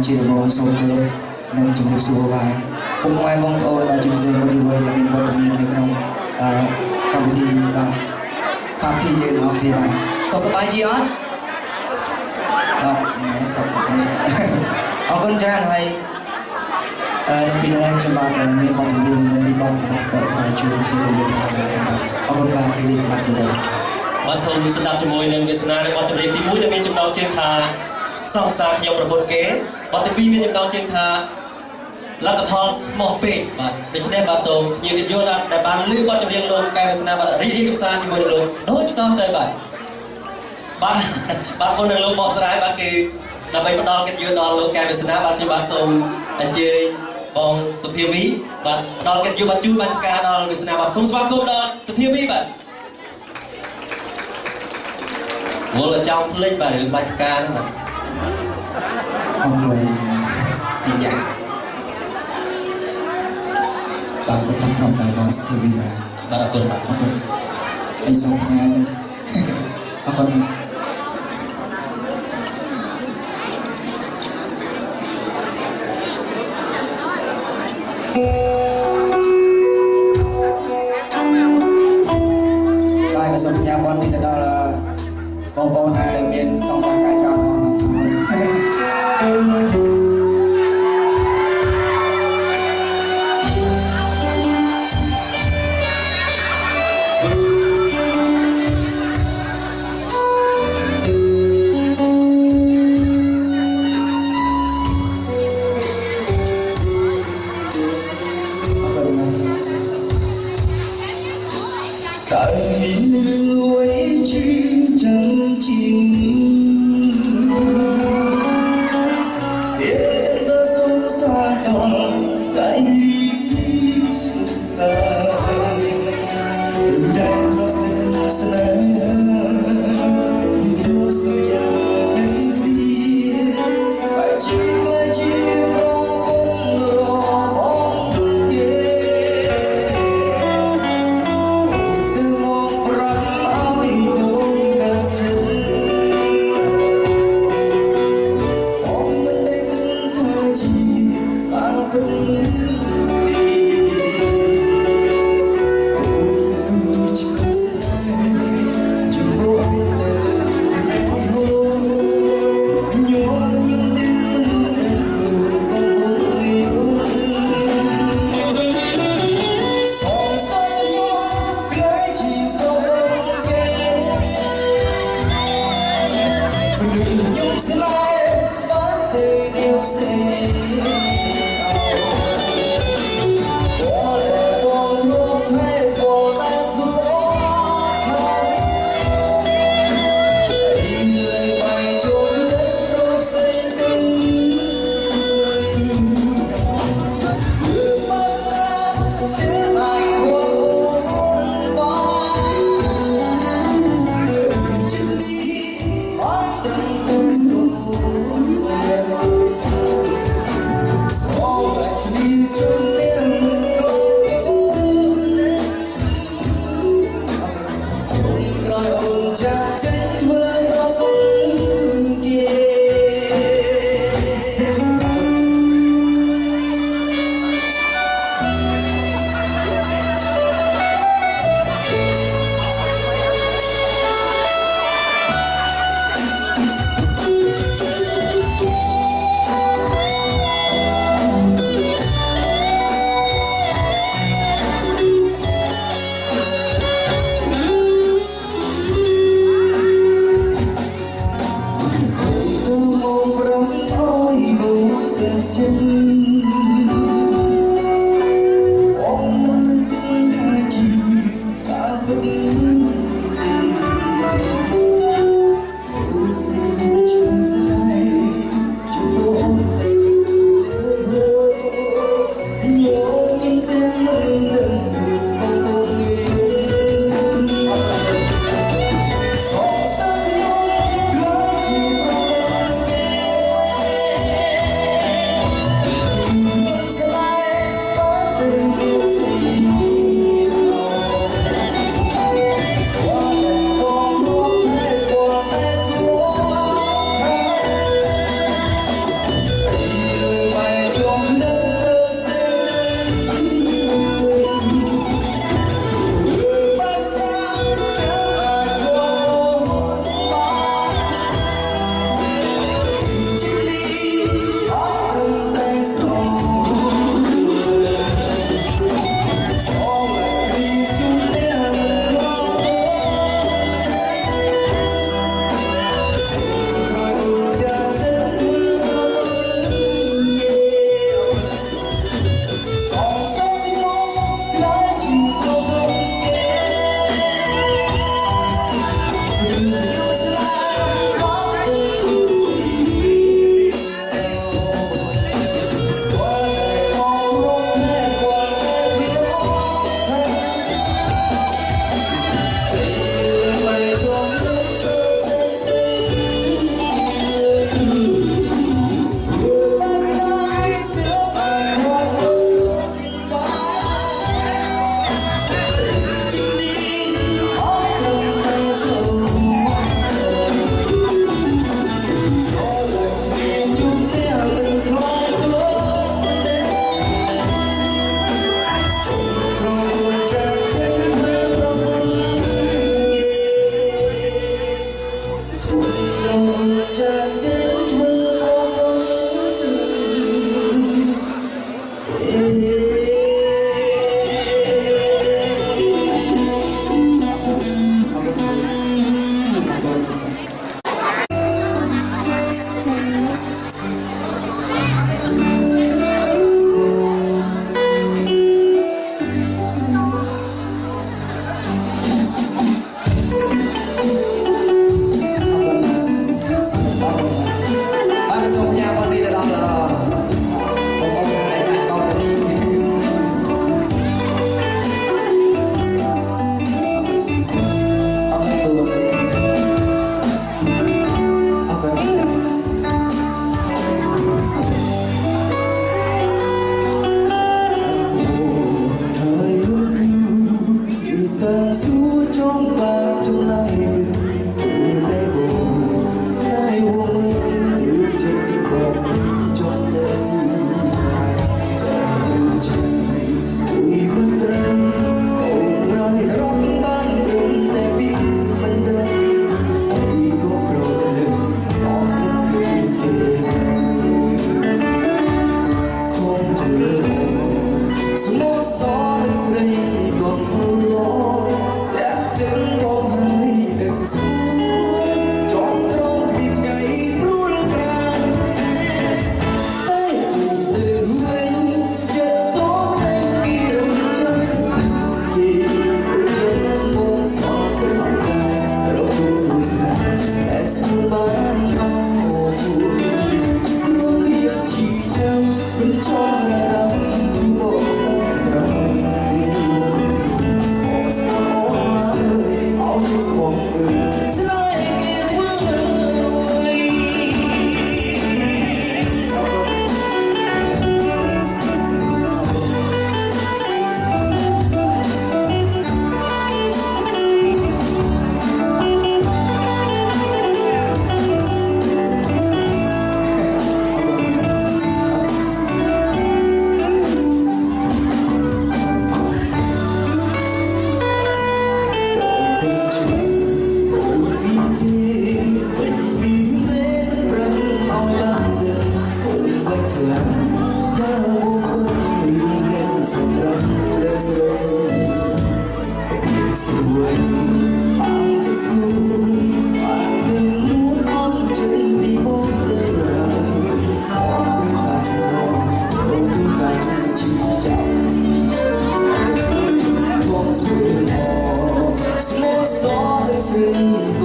ជារបស់សូមគោរពនិងជំរាបសួរបាទពុកម៉ែបងប្អូនជាពិសេសបុរីវ័យដែលមានវត្តមាននៅក្នុងកម្មវិធីបាទកម្មវិធីយើងអស់គ្នាបាទសុខសប្បាយជាអត់សុខអរគុណច្រើនហើយពីនេះខ្ញុំបាទមានបទចម្រៀងនៅពីបទសម្រាប់បទស្រាយជួយពីយើងបាទសម្រាប់អរគុណបាទរីនេះសម្រាប់ទៅបាទសូមស្ដាប់ជាមួយនឹងវាសនានៃបទចម្រៀងទី1ដែលមានចំណងជើងថាសង្សារខ្ញុំប្រពន្ធគេបទទី2មានចំណងជើងថាលទ្ធផលស្មោះពេកបាទដូច្នេះបាទសូមញាតិញោមដែលបានឮបទចម្រៀងលោកកែវាសនាបាទរីករាយកំសាន្តជាមួយនឹងលោកដូចតទៅបាទមុននឹងលោកបកស្រាយបាទគឺដើម្បីផ្ដល់កិត្តិយសដល់លោកកែវាសនាបាទខ្ញុំបាទសូមអញ្ជើញបងសុភាវីបាទផ្ដល់កិត្តិយសបាទជួយបាច់ការដល់វាសនាបាទសូមស្វាគមន៍ដល់សុភាវីបាទវល់ចောင်းភ្លេចបាទរឿងបាច់ការបាទអរគុណទីយ៉ាងបាទបន្តធម្មតាបងសុភាវីបាទអរគុណបាទអរគុណអីសូមផ្ញើសិនអរគុណបាទសូមញ៉ាំបននេះទៅដល់បងប្អូនដែលមានសង្សារកាយចោលtại miền núi chim trắng chim để ta xuống xa đòn tại ta đừng để nó xin xin đừng say đến đi phải chim lại chim con rồi bóng ghé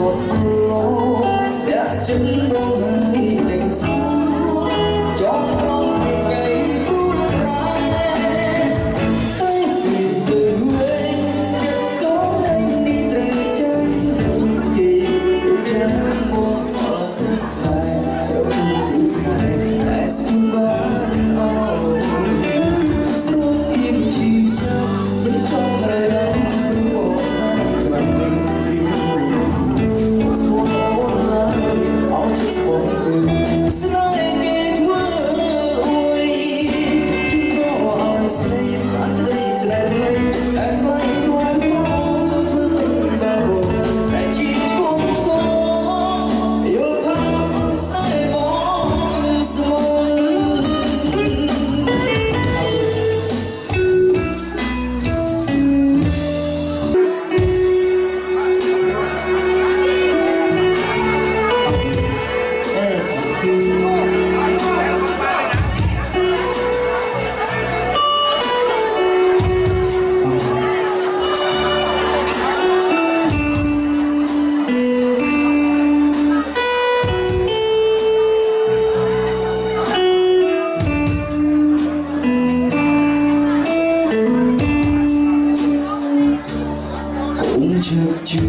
còn lo đã chứng đau hai tình xóa cho con tìm ngày phút ra tay từ quê chợt có anh đi rời chân kỳ chân mua sợ tất lại đâu thì sai đã xin bán thương im chỉ chân bên trong đời đau bỏ sai toàn mình I'll just want you. Slide it away. You know I say I'm the that way. And my one more to the bubble. And you won't go. Your time's not more small. Cũng chợt chưa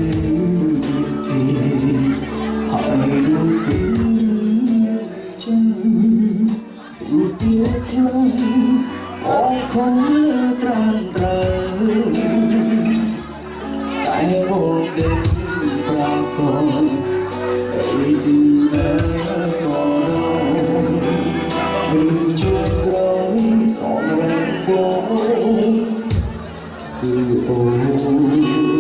kịp hỏi đôi cứng chân ưu tiếc lắm mong không lỡ tràn trề tại một đêm qua còn ấy từ đã còn đâu người chuông rơi gió rèn phố cứ ôi